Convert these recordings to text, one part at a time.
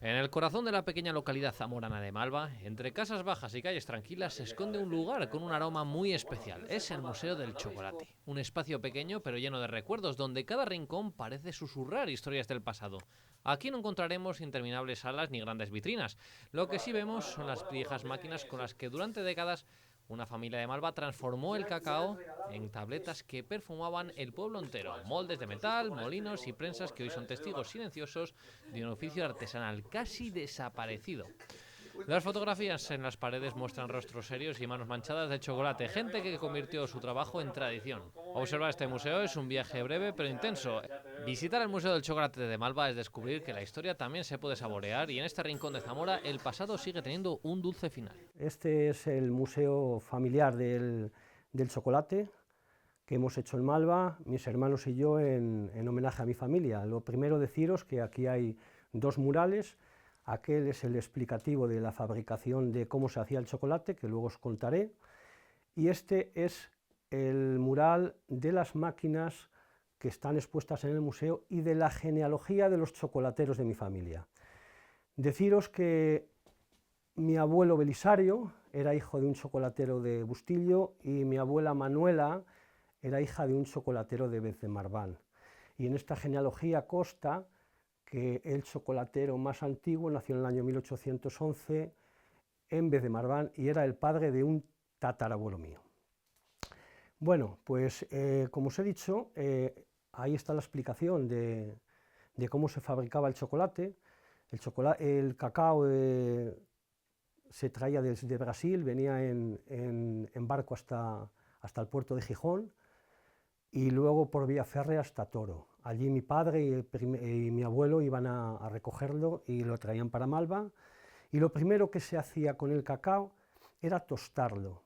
En el corazón de la pequeña localidad zamorana de Malva, entre casas bajas y calles tranquilas, se esconde un lugar con un aroma muy especial. Es el Museo del Chocolate. Un espacio pequeño pero lleno de recuerdos, donde cada rincón parece susurrar historias del pasado. Aquí no encontraremos interminables salas ni grandes vitrinas. Lo que sí vemos son las viejas máquinas con las que durante décadas una familia de Malva transformó el cacao en tabletas que perfumaban el pueblo entero. Moldes de metal, molinos y prensas que hoy son testigos silenciosos de un oficio artesanal casi desaparecido. Las fotografías en las paredes muestran rostros serios y manos manchadas de chocolate, gente que convirtió su trabajo en tradición. Observar este museo es un viaje breve pero intenso. Visitar el Museo del Chocolate de Malva es descubrir que la historia también se puede saborear y en este rincón de Zamora el pasado sigue teniendo un dulce final. Este es el museo familiar del chocolate que hemos hecho en Malva, mis hermanos y yo, en homenaje a mi familia. Lo primero deciros que aquí hay dos murales. Aquel es el explicativo de la fabricación de cómo se hacía el chocolate, que luego os contaré, y este es el mural de las máquinas que están expuestas en el museo y de la genealogía de los chocolateros de mi familia. Deciros que mi abuelo Belisario era hijo de un chocolatero de Bustillo y mi abuela Manuela era hija de un chocolatero de Bezmarván. Y en esta genealogía consta que el chocolatero más antiguo nació en el año 1811 en Bezmarván y era el padre de un tatarabuelo mío. Bueno, pues como os he dicho, ahí está la explicación de cómo se fabricaba el chocolate. El cacao se traía desde Brasil, venía en barco hasta el puerto de Gijón y luego por vía férrea hasta Toro. Allí mi padre y mi abuelo iban a recogerlo y lo traían para Malva, y lo primero que se hacía con el cacao era tostarlo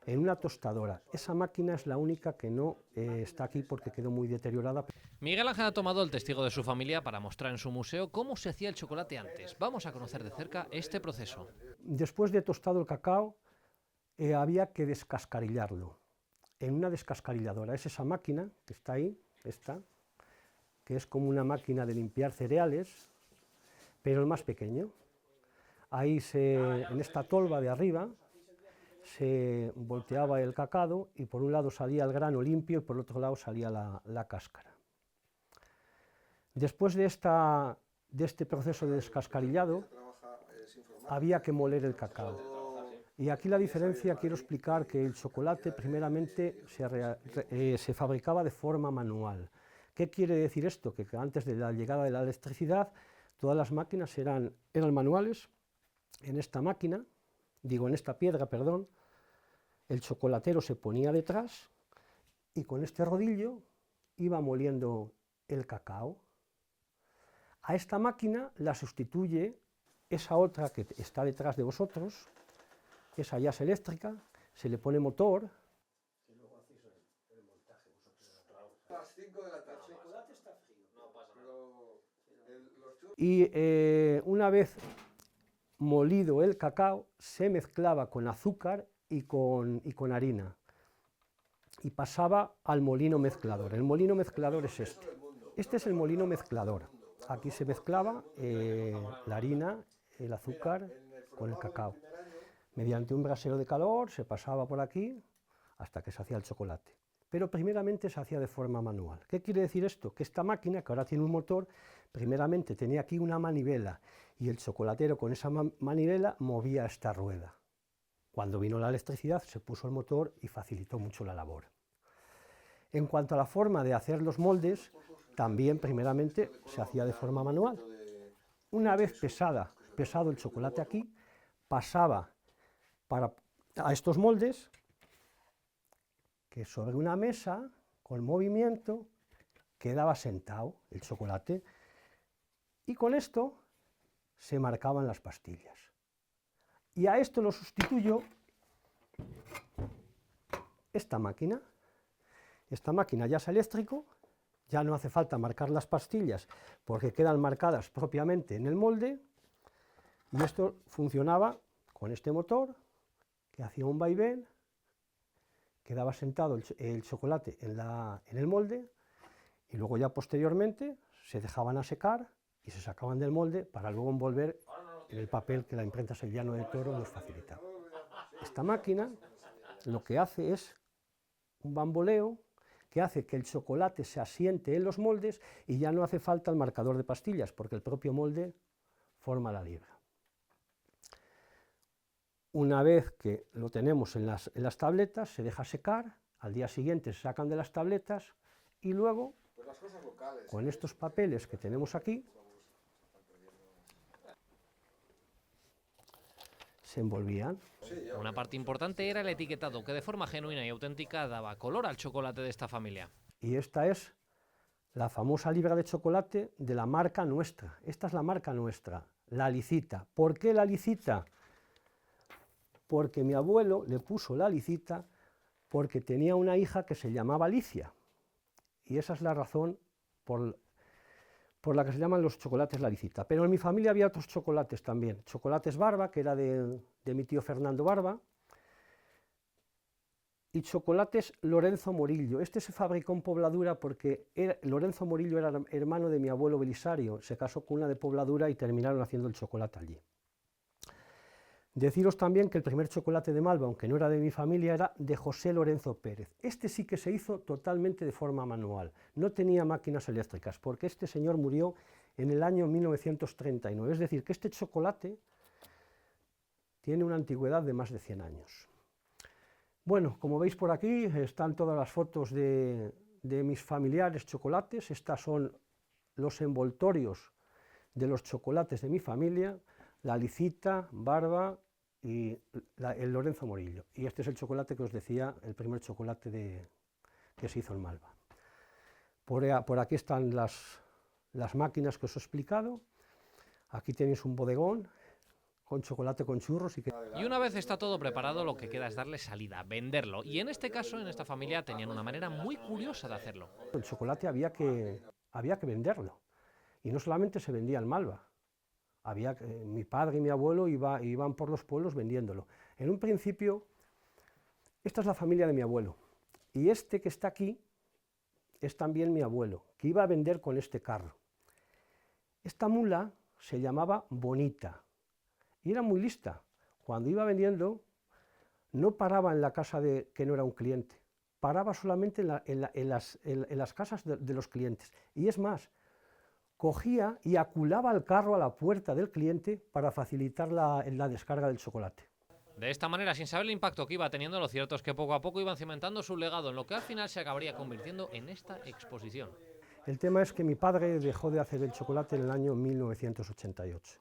en una tostadora. Esa máquina es la única que no está aquí porque quedó muy deteriorada. Miguel Ángel ha tomado el testigo de su familia para mostrar en su museo cómo se hacía el chocolate antes. Vamos a conocer de cerca este proceso. Después de tostado el cacao, había que descascarillarlo en una descascarilladora. Es esa máquina que está ahí, esta, que es como una máquina de limpiar cereales, pero el más pequeño. Ahí en esta tolva de arriba se volteaba el cacao y por un lado salía el grano limpio y por el otro lado salía la cáscara. Después de este proceso de descascarillado, había que moler el cacao. Y aquí la diferencia, quiero explicar que el chocolate primeramente se fabricaba de forma manual. ¿Qué quiere decir esto? Que antes de la llegada de la electricidad, todas las máquinas eran manuales. En esta máquina, en esta piedra, perdón, el chocolatero se ponía detrás y con este rodillo iba moliendo el cacao. A esta máquina la sustituye esa otra que está detrás de vosotros. Esa ya es eléctrica, se le pone motor. Y una vez molido el cacao, se mezclaba con azúcar y con harina. Y pasaba al molino mezclador. El molino mezclador es este. Este es el molino mezclador. Aquí se mezclaba la harina, el azúcar con el cacao. Mediante un brasero de calor se pasaba por aquí hasta que se hacía el chocolate. Pero primeramente se hacía de forma manual. ¿Qué quiere decir esto? Que esta máquina, que ahora tiene un motor, primeramente tenía aquí una manivela y el chocolatero con esa manivela movía esta rueda. Cuando vino la electricidad se puso el motor y facilitó mucho la labor. En cuanto a la forma de hacer los moldes, también primeramente se hacía de forma manual. Una vez pesado el chocolate aquí, pasaba a estos moldes, que sobre una mesa, con movimiento, quedaba sentado el chocolate, y con esto se marcaban las pastillas. Y a esto lo sustituyo esta máquina. Esta máquina ya es eléctrico, ya no hace falta marcar las pastillas porque quedan marcadas propiamente en el molde, y esto funcionaba con este motor que hacía un vaivén, quedaba sentado el chocolate en el molde y luego ya posteriormente se dejaban a secar y se sacaban del molde para luego envolver en el papel que la imprenta Sevillano de Toro nos facilitaba. Esta máquina lo que hace es un bamboleo que hace que el chocolate se asiente en los moldes y ya no hace falta el marcador de pastillas, porque el propio molde forma la libra. Una vez que lo tenemos en las tabletas, se deja secar, al día siguiente se sacan de las tabletas y luego, con estos papeles que tenemos aquí, se envolvían. Una parte importante era el etiquetado, que de forma genuina y auténtica daba color al chocolate de esta familia. Y esta es la famosa libra de chocolate de la marca nuestra. Esta es la marca nuestra, la Licita. ¿Por qué la Licita? Porque mi abuelo le puso la Licita porque tenía una hija que se llamaba Alicia. Y esa es la razón por la que se llaman los chocolates La Licita. Pero en mi familia había otros chocolates también. Chocolates Barba, que era de mi tío Fernando Barba, y chocolates Lorenzo Morillo. Este se fabricó en Pobladura porque Lorenzo Morillo era hermano de mi abuelo Belisario, se casó con una de Pobladura y terminaron haciendo el chocolate allí. Deciros también que el primer chocolate de Malva, aunque no era de mi familia, era de José Lorenzo Pérez. Este sí que se hizo totalmente de forma manual, no tenía máquinas eléctricas, porque este señor murió en el año 1939, es decir, que este chocolate tiene una antigüedad de más de 100 años. Bueno, como veis por aquí están todas las fotos de mis familiares chocolates. Estas son los envoltorios de los chocolates de mi familia, la Licita, Barba y el Lorenzo Morillo. Y este es el chocolate que os decía, el primer chocolate que se hizo en Malva. Por aquí están las máquinas que os he explicado. Aquí tenéis un bodegón con chocolate con churros. Y una vez está todo preparado, lo que queda es darle salida, venderlo. Y en este caso, en esta familia, tenían una manera muy curiosa de hacerlo. El chocolate había que venderlo. Y no solamente se vendía en Malva. Mi padre y mi abuelo iban por los pueblos vendiéndolo. En un principio, esta es la familia de mi abuelo. Y este que está aquí es también mi abuelo, que iba a vender con este carro. Esta mula se llamaba Bonita. Y era muy lista. Cuando iba vendiendo, no paraba en la casa que no era un cliente, paraba solamente en las casas de los clientes. Y es más, cogía y aculaba el carro a la puerta del cliente para facilitar la descarga del chocolate. De esta manera, sin saber el impacto que iba teniendo, lo cierto es que poco a poco iban cimentando su legado, en lo que al final se acabaría convirtiendo en esta exposición. El tema es que mi padre dejó de hacer el chocolate en el año 1988.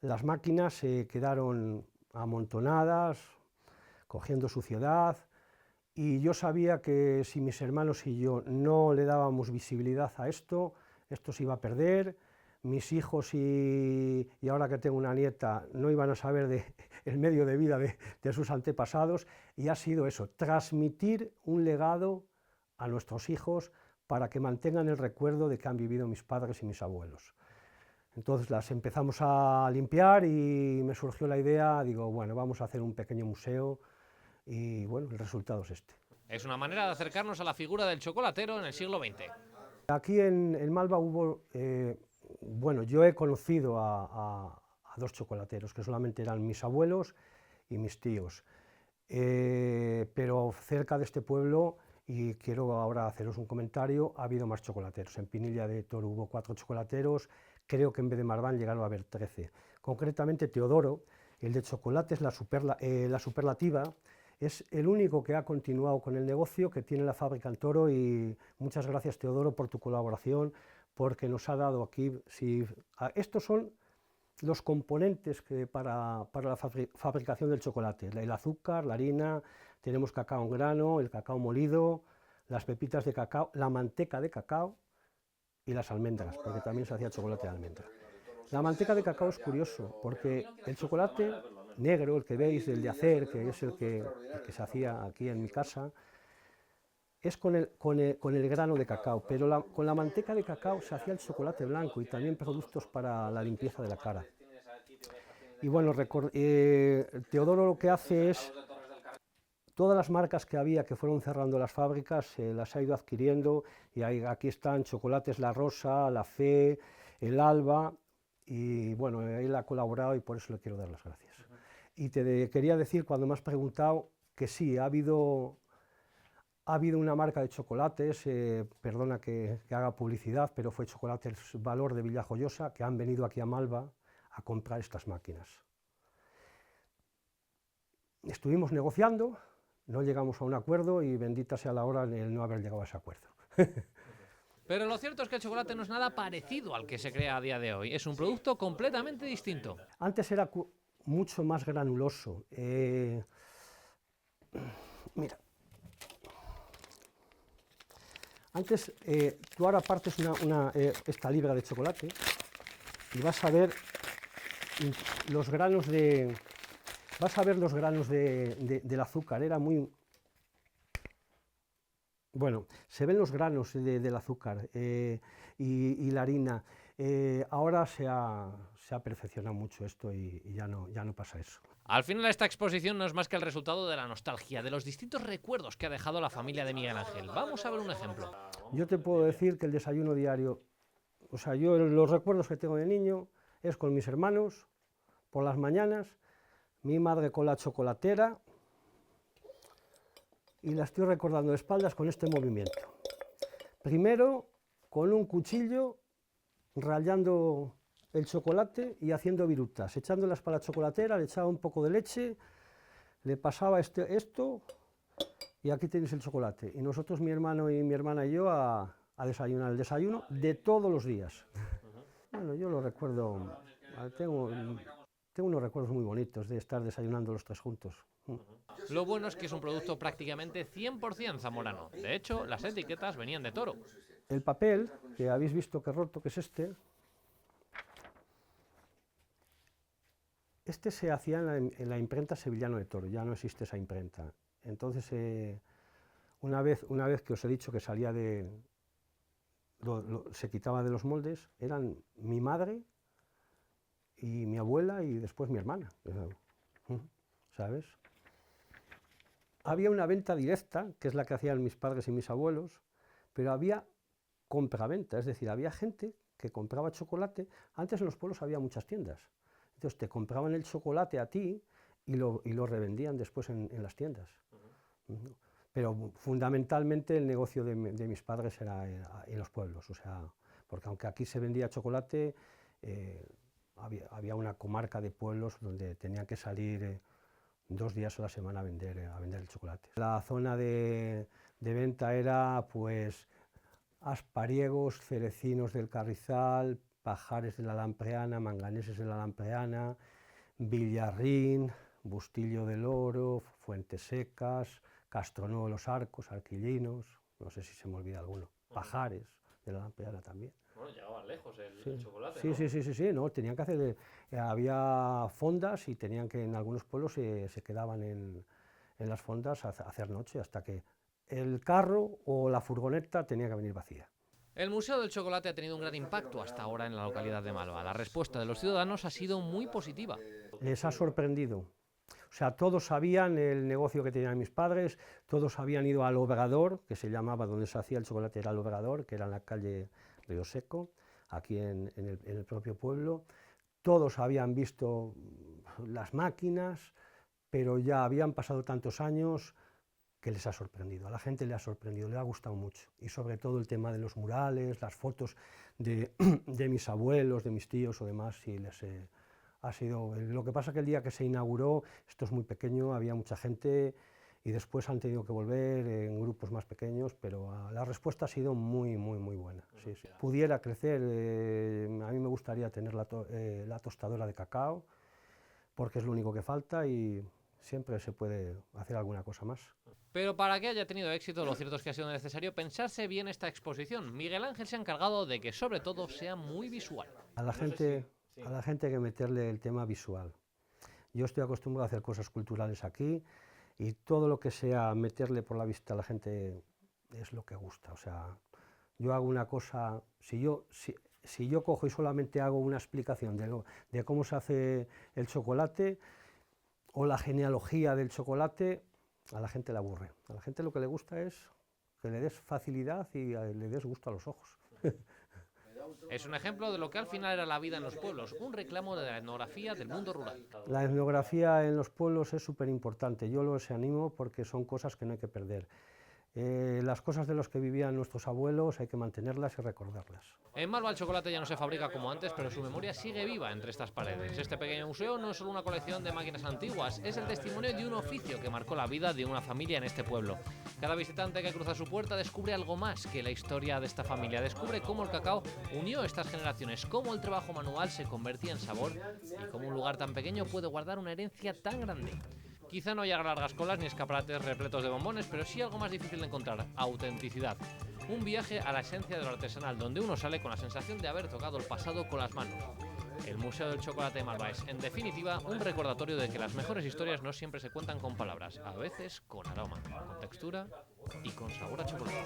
Las máquinas se quedaron amontonadas, cogiendo suciedad, y yo sabía que si mis hermanos y yo no le dábamos visibilidad a esto se iba a perder. Mis hijos y ahora que tengo una nieta no iban a saber el medio de vida de sus antepasados, y ha sido eso, transmitir un legado a nuestros hijos para que mantengan el recuerdo de que han vivido mis padres y mis abuelos. Entonces las empezamos a limpiar y me surgió la idea, digo, bueno, vamos a hacer un pequeño museo y bueno, el resultado es este. Es una manera de acercarnos a la figura del chocolatero en el siglo XX. Aquí en Malva hubo, bueno, yo he conocido a dos chocolateros, que solamente eran mis abuelos y mis tíos, pero cerca de este pueblo, y quiero ahora haceros un comentario, ha habido más chocolateros. En Pinilla de Toro hubo 4 chocolateros, creo que en Bedemarván llegaron a haber 13. Concretamente Teodoro, el de chocolates, la Superlativa, es el único que ha continuado con el negocio, que tiene la fábrica en Toro, y muchas gracias, Teodoro, por tu colaboración, porque nos ha dado aquí... estos son los componentes para la fabricación del chocolate: el azúcar, la harina, tenemos cacao en grano, el cacao molido, las pepitas de cacao, la manteca de cacao y las almendras, porque también se hacía chocolate de almendra. La manteca de cacao es curioso, porque el chocolate negro, el que veis, el de hacer, que es el que se hacía aquí en mi casa, es con el grano de cacao, pero con la manteca de cacao se hacía el chocolate blanco y también productos para la limpieza de la cara. Y bueno, Teodoro lo que hace es, todas las marcas que había que fueron cerrando las fábricas, las ha ido adquiriendo, y aquí están chocolates La Rosa, La Fe, el Alba, y bueno, él ha colaborado y por eso le quiero dar las gracias. Y te quería decir, cuando me has preguntado, que sí, ha habido una marca de chocolates, perdona que haga publicidad, pero fue Chocolates Valor de Villajoyosa, que han venido aquí a Malva a comprar estas máquinas. Estuvimos negociando, no llegamos a un acuerdo y bendita sea la hora de no haber llegado a ese acuerdo. Pero lo cierto es que el chocolate no es nada parecido al que se crea a día de hoy. Es un producto completamente distinto. Antes era mucho más granuloso. Mira, antes tú ahora partes esta libra de chocolate y vas a ver los granos del azúcar. Era muy... Bueno, se ven los granos del azúcar y la harina. Ahora se ha perfeccionado mucho esto y ya no pasa eso. Al final, esta exposición no es más que el resultado de la nostalgia, de los distintos recuerdos que ha dejado la familia de Miguel Ángel. Vamos a ver un ejemplo. Yo te puedo decir que el desayuno diario, o sea, yo los recuerdos que tengo de niño es con mis hermanos, por las mañanas, mi madre con la chocolatera, y la estoy recordando de espaldas con este movimiento. Primero, con un cuchillo, rallando el chocolate y haciendo virutas, echándolas para la chocolatera, le echaba un poco de leche, le pasaba esto, y aquí tenéis el chocolate. Y nosotros, mi hermano y mi hermana y yo, a desayunar, el desayuno de todos los días. Bueno, yo lo recuerdo, tengo unos recuerdos muy bonitos de estar desayunando los tres juntos. Lo bueno es que es un producto prácticamente 100% zamorano. De hecho, las etiquetas venían de Toro. El papel, que habéis visto que roto, que es este se hacía en la imprenta Sevillano de Toro, ya no existe esa imprenta. Entonces, una vez que os he dicho que salía se quitaba de los moldes, eran mi madre y mi abuela y después mi hermana, ¿sabes? Había una venta directa, que es la que hacían mis padres y mis abuelos, pero había compraventa, es decir, había gente que compraba chocolate. Antes en los pueblos había muchas tiendas, entonces te compraban el chocolate a ti y lo revendían después en las tiendas. Pero fundamentalmente el negocio de mis padres era en los pueblos, o sea, porque aunque aquí se vendía chocolate, había una comarca de pueblos donde tenían que salir 2 días a la semana a vender el chocolate. La zona de venta era pues aspariegos, cerecinos del Carrizal, pajares de la Lampreana, manganeses de la Lampreana, Villarrín, Bustillo del Oro, Fuentes Secas, Castronuevo de los Arcos, Arquillinos, no sé si se me olvida alguno, pajares de la Lampreana también. Bueno, llegaban lejos el chocolate, sí, ¿no? Sí, no, tenían que hacer, había fondas y tenían que, en algunos pueblos se quedaban en las fondas a hacer noche, hasta que el carro o la furgoneta tenía que venir vacía. El Museo del Chocolate ha tenido un gran impacto hasta ahora en la localidad de Malva. La respuesta de los ciudadanos ha sido muy positiva. Les ha sorprendido. O sea, todos sabían el negocio que tenían mis padres, todos habían ido al Obrador, que se llamaba donde se hacía el chocolate, era el Obrador, que era en la calle Río Seco, aquí en el propio pueblo. Todos habían visto las máquinas, pero ya habían pasado tantos años que les ha sorprendido. A la gente le ha sorprendido, le ha gustado mucho. Y sobre todo el tema de los murales, las fotos de mis abuelos, de mis tíos o demás, sí ha sido. Lo que pasa que el día que se inauguró, esto es muy pequeño, había mucha gente y después han tenido que volver en grupos más pequeños, pero la respuesta ha sido muy buena. Sí, sí. Pudiera crecer, a mí me gustaría tener la tostadora de cacao, porque es lo único que falta y siempre se puede hacer alguna cosa más. Pero para que haya tenido éxito, lo cierto es que ha sido necesario pensarse bien esta exposición. Miguel Ángel se ha encargado de que sobre todo sea muy visual. A la gente hay que meterle el tema visual. Yo estoy acostumbrado a hacer cosas culturales aquí y todo lo que sea meterle por la vista a la gente es lo que gusta. O sea, yo hago una cosa, si yo cojo y solamente hago una explicación de cómo se hace el chocolate o la genealogía del chocolate, a la gente le aburre. A la gente lo que le gusta es que le des facilidad y le des gusto a los ojos. Es un ejemplo de lo que al final era la vida en los pueblos, un reclamo de la etnografía del mundo rural. La etnografía en los pueblos es súper importante, yo los animo porque son cosas que no hay que perder. Las cosas de los que vivían nuestros abuelos hay que mantenerlas y recordarlas. En Malva el chocolate ya no se fabrica como antes, pero su memoria sigue viva entre estas paredes. Este pequeño museo no es solo una colección de máquinas antiguas, es el testimonio de un oficio que marcó la vida de una familia en este pueblo. Cada visitante que cruza su puerta descubre algo más que la historia de esta familia, descubre cómo el cacao unió estas generaciones, cómo el trabajo manual se convertía en sabor y cómo un lugar tan pequeño puede guardar una herencia tan grande. Quizá no haya largas colas ni escaparates repletos de bombones, pero sí algo más difícil de encontrar: autenticidad. Un viaje a la esencia de lo artesanal, donde uno sale con la sensación de haber tocado el pasado con las manos. El Museo del Chocolate de Malva es, en definitiva, un recordatorio de que las mejores historias no siempre se cuentan con palabras, a veces con aroma, con textura y con sabor a chocolate.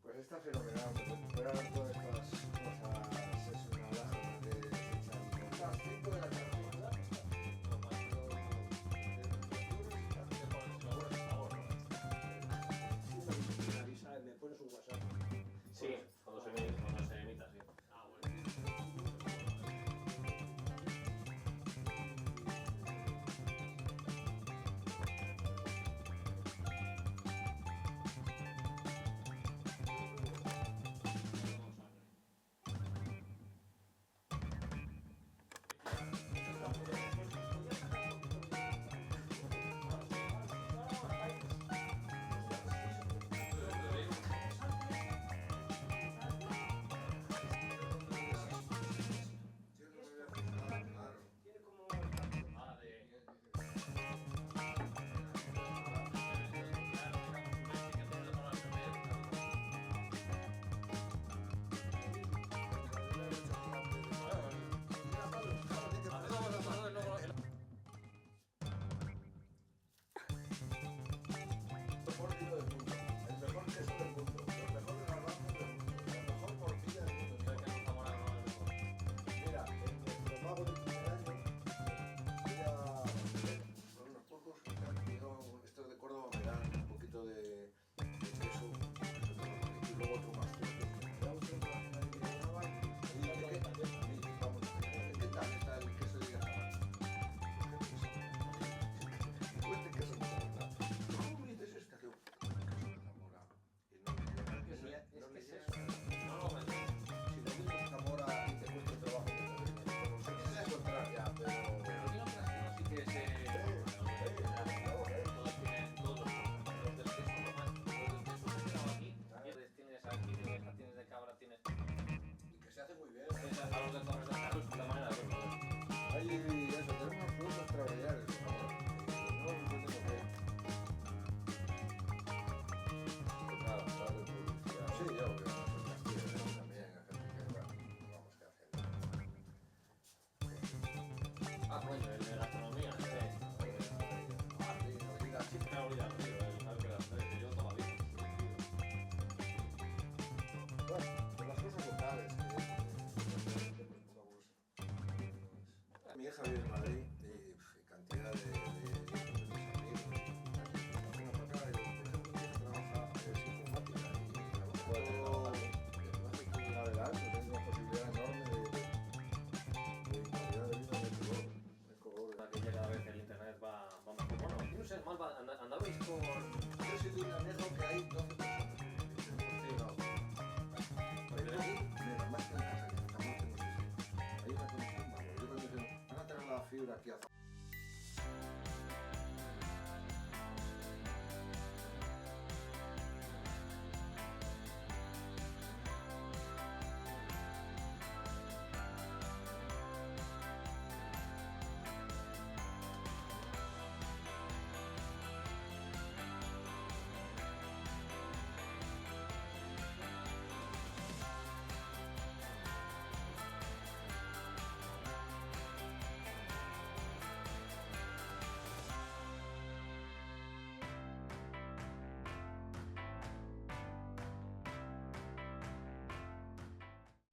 Pues está fenomenal, recuperar todas estas cosas es una lástima que se echan. Las 5 de la tarde. ¿Me pones un WhatsApp? Sí, cuando se emita, sí. Mi hija vive en Madrid y cantidad de mis amigos. Una para acá, por ejemplo, mi hija trabaja, es informática y trabaja en la del alto, tiene una posibilidad enorme de calidad de vida de color. Que ya cada vez el internet va mejor. Bueno, no sé, Malva, andabais con... Yo soy de un anejo que hay 12 personas. Más que en casa, que estamos en hay una conexión, vamos, yo cuando dicen, van a tener la fibra aquí a